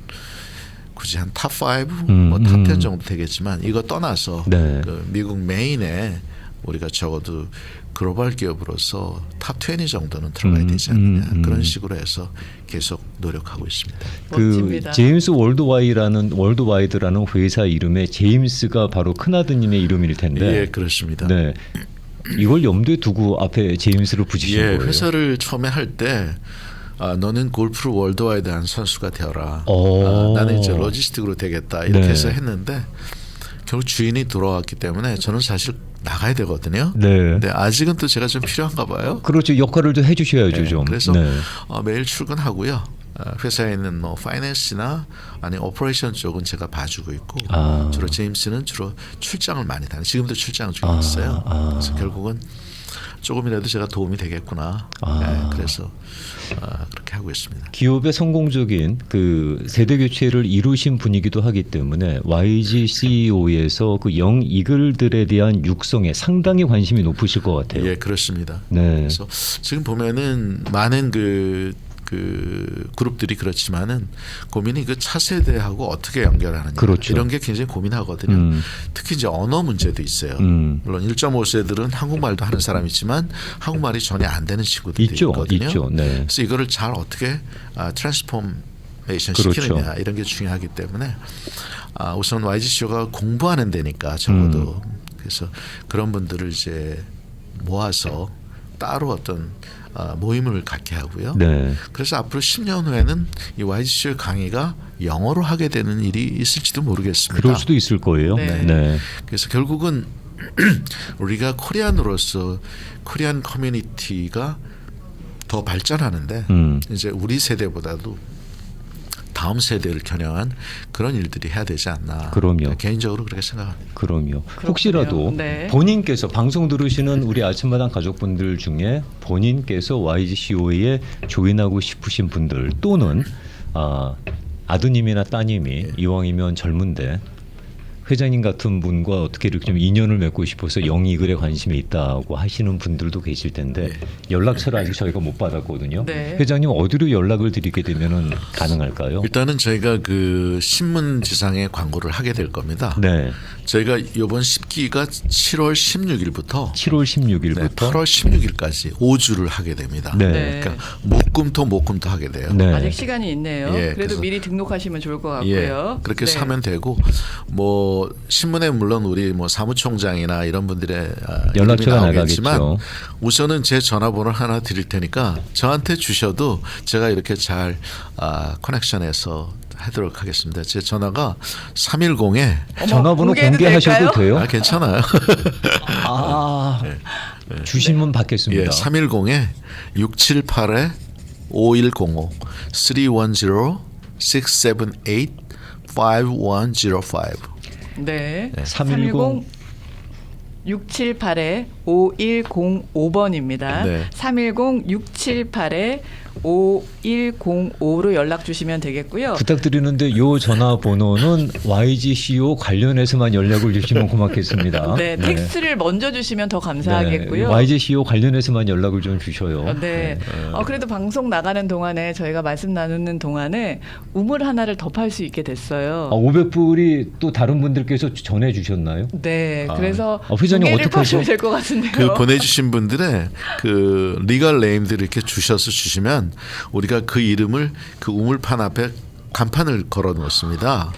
굳이 한 탑 5, 뭐 탑 10 정도 되겠지만 이거 떠나서 네. 그 미국 메인에 우리가 적어도 글로벌 기업으로서 탑 20 정도는 들어가야 되지 않느냐 그런 식으로 해서 계속 노력하고 있습니다. 멋집니다. 그 제임스 월드와이드라는 회사 이름에 제임스가 바로 큰아드님의 이름일 텐데. 예, 그렇습니다. 네. 이걸 염두에 두고 앞에 제임스를 붙이신 예, 거예요. 회사를 처음에 할 때 너는 골프를 월드와이드한 선수가 되어라. 나는 이제 로지스틱으로 되겠다. 이렇게 네. 해서 했는데 결국 주인이 돌아왔기 때문에 저는 사실 나가야 되거든요. 네. 근데 아직은 또 제가 좀 필요한가 봐요. 그렇죠. 역할을 좀 해주셔야죠. 네, 좀. 그래서 네. 매일 출근하고요. 회사에 있는 뭐 파이낸스나 아니 오퍼레이션 쪽은 제가 봐주고 있고 주로 제임스는 주로 출장을 많이 다니. 지금도 출장 중에 있어요. 그래서 결국은 조금이라도 제가 도움이 되겠구나. 네, 그래서 그렇게 하고 있습니다. 기업의 성공적인 그 세대 교체를 이루신 분이기도 하기 때문에 YG CEO에서 그 영 이글들에 대한 육성에 상당히 관심이 높으실 것 같아요. 예, 그렇습니다. 네. 그래서 지금 보면은 많은 그 그룹들이 그렇지만은 고민이 그 차세대하고 어떻게 연결하느냐 그렇죠. 이런 게 굉장히 고민하거든요. 특히 이제 언어 문제도 있어요. 물론 1.5세들은 한국말도 하는 사람이 있지만 한국말이 전혀 안 되는 친구들이 있거든요. 있죠. 네. 그래서 이거를 잘 어떻게 트랜스포메이션 그렇죠. 시키느냐 이런 게 중요하기 때문에 우선 YGCO가 공부하는 데니까 적어도 그래서 그런 분들을 이제 모아서 따로 어떤 모임을 갖게 하고요. 네. 그래서 앞으로 10년 후에는 이 YGCO의 강의가 영어로 하게 되는 일이 있을지도 모르겠습니다. 그럴 수도 있을 거예요. 네. 네. 그래서 결국은 우리가 코리안으로서 코리안 커뮤니티가 더 발전하는데 이제 우리 세대보다도 다음 세대를 겨냥한 그런 일들이 해야 되지 않나. 그럼요. 개인적으로 그렇게 생각합니다. 그럼요. 혹시라도 네. 본인께서 방송 들으시는 우리 아침마당 가족분들 중에 본인께서 YGCO에 조인하고 싶으신 분들 또는 아드님이나 따님이 이왕이면 젊은데 회장님 같은 분과 어떻게 이렇게 좀 인연을 맺고 싶어서 영이글에 관심이 있다고 하시는 분들도 계실 텐데 연락처를 아직 저희가 못 받았거든요. 네. 회장님 어디로 연락을 드리게 되면은 가능할까요? 일단은 저희가 그 신문지상에 광고를 하게 될 겁니다. 네. 저희가 이번 10기가 7월 16일부터 7월 16일부터 8월 16일까지 5주를 하게 됩니다. 네. 네. 그러니까 목금토 하게 돼요. 네. 아직 시간이 있네요. 예, 그래도 그래서- 미리 등록하시면 좋을 것 예, 같고요. 그렇게 네. 사면 되고 뭐 신문에 물론 우리 뭐 사무총장이나 이런 분들의 연락처가 이름이 나오겠지만 나가겠죠. 우선은 제 전화번호 하나 드릴 테니까 저한테 주셔도 제가 이렇게 잘 커넥션해서 하도록 하겠습니다. 제 전화가 310에 전화번호 공개해도 공개하셔도 될까요? 돼요? 괜찮아요. 주시면 받겠습니다. 예, 310에 678에 5105 310 678 5105 네. 310 310-678-5105번입니다. 네. 310-678-5105로 연락 주시면 되겠고요. 부탁드리는데 요 전화번호는 YGCO 관련해서만 연락을 주시면 고맙겠습니다. 네, 텍스트를 먼저 주시면 더 감사하겠고요. 네, YGCO 관련해서만 연락을 좀 주셔요. 네. 그래도 방송 나가는 동안에 저희가 말씀 나누는 동안에 우물 하나를 더 팔 수 있게 됐어요. 500불이 또 다른 분들께서 전해 주셨나요? 네. 그래서 회장님 두 개를 어떻게 파셔야 하죠? 될 것 같은데요. 그 보내주신 분들의 그 리걸 네임들을 이렇게 주셔서 주시면 우리가 그 이름을 그 우물판 앞에 간판을 걸어 놓습니다.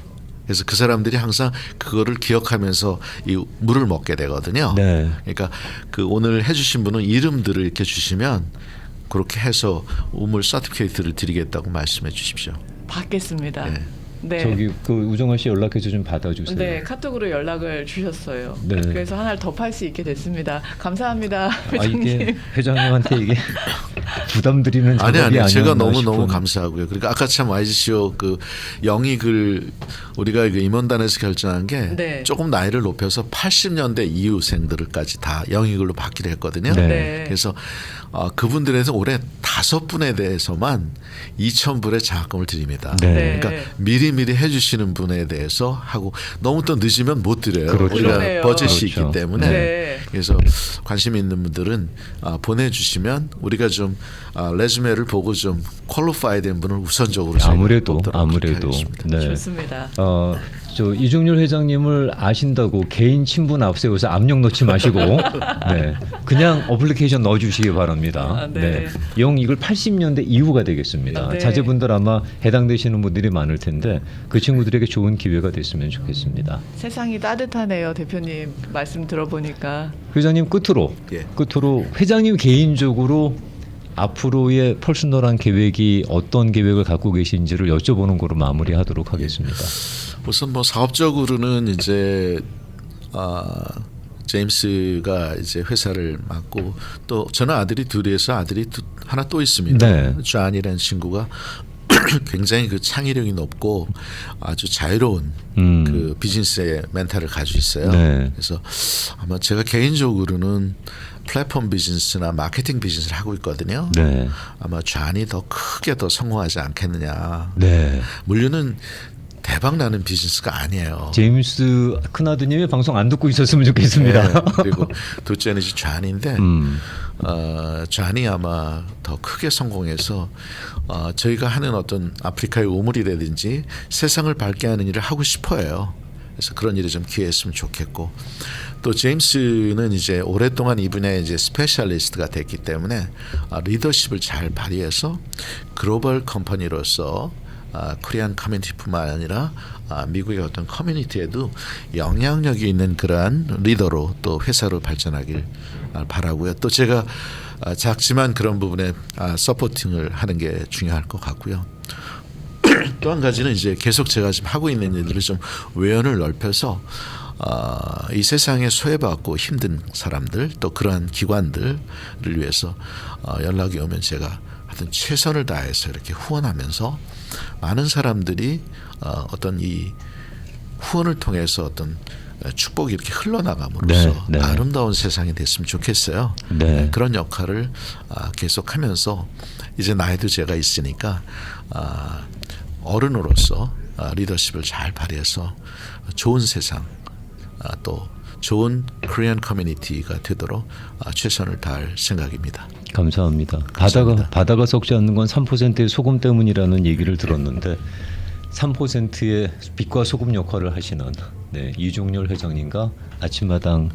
그래서 그 사람들이 항상 그거를 기억하면서 이 물을 먹게 되거든요. 네. 그러니까 그 오늘 해주신 분은 이름들을 이렇게 주시면 그렇게 해서 우물 서티피케이트를 드리겠다고 말씀해 주십시오. 받겠습니다. 네. 네. 저기 그 우정아 씨 연락해서 좀 받아주세요. 네, 카톡으로 연락을 주셨어요. 네. 그래서 하나를 더 팔 수 있게 됐습니다. 감사합니다, 회장님. 이게 회장님한테 이게 부담 드리는 작업이 아니 아니었나 제가 너무 싶은. 감사하고요. 그러니까 아까 참 YGCO 그 영익을 우리가 그 임원단에서 결정한 게 네. 조금 나이를 높여서 80년대 이후생들까지 다 영익을로 받기로 했거든요. 네. 네. 그래서 그분들에서 올해 5분에 대해서만 2,000불의 장학금을 드립니다. 네. 그러니까 미리미리 해주시는 분에 대해서 하고 너무 또 늦으면 못 드려요. 그렇죠. 우리가 그러네요. 버젯이 그렇죠. 있기 때문에. 네. 그래서 관심 있는 분들은 보내주시면 우리가 좀 레즈메를 보고 좀 퀄리파이된 분을 우선적으로 저희가 아무래도 뽑도록 그렇게 하겠습니다. 네. 좋습니다. 저 이중률 회장님을 아신다고 개인 친분 앞세워서 압력 넣지 마시고 네, 그냥 어플리케이션 넣어주시기 바랍니다. 네. 영익을 80년대 이후가 되겠습니다. 네. 자제분들 아마 해당되시는 분들이 많을 텐데 그 친구들에게 좋은 기회가 됐으면 좋겠습니다. 세상이 따뜻하네요, 대표님 말씀 들어보니까. 회장님 끝으로 회장님 개인적으로 앞으로의 퍼스널한 계획이 어떤 계획을 갖고 계신지를 여쭤보는 거로 마무리하도록 하겠습니다. 우선 뭐 사업적으로는 이제 제임스가 이제 회사를 맡고 또 저는 아들이 둘이어서 아들이 하나 또 있습니다. 네. 존이라는 친구가 굉장히 그 창의력이 높고 아주 자유로운 그 비즈니스의 멘탈을 가지고 있어요. 네. 그래서 아마 제가 개인적으로는 플랫폼 비즈니스나 마케팅 비즈니스를 하고 있거든요. 네. 아마 존이 더 크게 더 성공하지 않겠느냐. 네. 물류는 대박 나는 비즈니스가 아니에요. 제임스 큰아드님의 방송 안 듣고 있었으면 좋겠습니다. 네, 그리고 둘째는 이제 존인데 존이 아마 더 크게 성공해서 저희가 하는 어떤 아프리카의 우물이라든지 세상을 밝게 하는 일을 하고 싶어요. 그래서 그런 일이 좀 기회했으면 좋겠고 또 제임스는 이제 오랫동안 이분의 이제 스페셜리스트가 됐기 때문에 리더십을 잘 발휘해서 글로벌 컴퍼니로서 코리안 커뮤니티뿐만 아니라 미국의 어떤 커뮤니티에도 영향력이 있는 그러한 리더로 또 회사로 발전하길 바라고요. 또 제가 작지만 그런 부분에 서포팅을 하는 게 중요할 것 같고요. 또 한 가지는 이제 계속 제가 지금 하고 있는 일들을 좀 외연을 넓혀서 이 세상에 소외받고 힘든 사람들 또 그러한 기관들을 위해서 연락이 오면 제가 하여튼 최선을 다해서 이렇게 후원하면서 많은 사람들이 어떤 이 후원을 통해서 어떤 축복이 이렇게 흘러나감으로써 네, 네. 아름다운 세상이 됐으면 좋겠어요. 네. 그런 역할을 계속하면서 이제 나이도 제가 있으니까 어른으로서 리더십을 잘 발휘해서 좋은 세상 또 좋은 코리안 커뮤니티가 되도록 최선을 다할 생각입니다. 감사합니다. 감사합니다. 바다가 썩지 않는 건 3%의 소금 때문이라는 얘기를 들었는데 3%의 빛과 소금 역할을 하시는 이중렬 회장님과 아침마당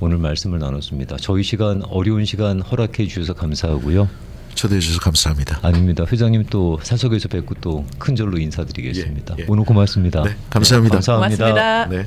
오늘 말씀을 나눴습니다. 저희 시간 어려운 시간 허락해 주셔서 감사하고요. 초대해 주셔서 감사합니다. 아닙니다. 회장님 또 사석에서 뵙고 또 큰절로 인사드리겠습니다. 예. 오늘 고맙습니다. 네, 감사합니다. 감사합니다. 고맙습니다. 네.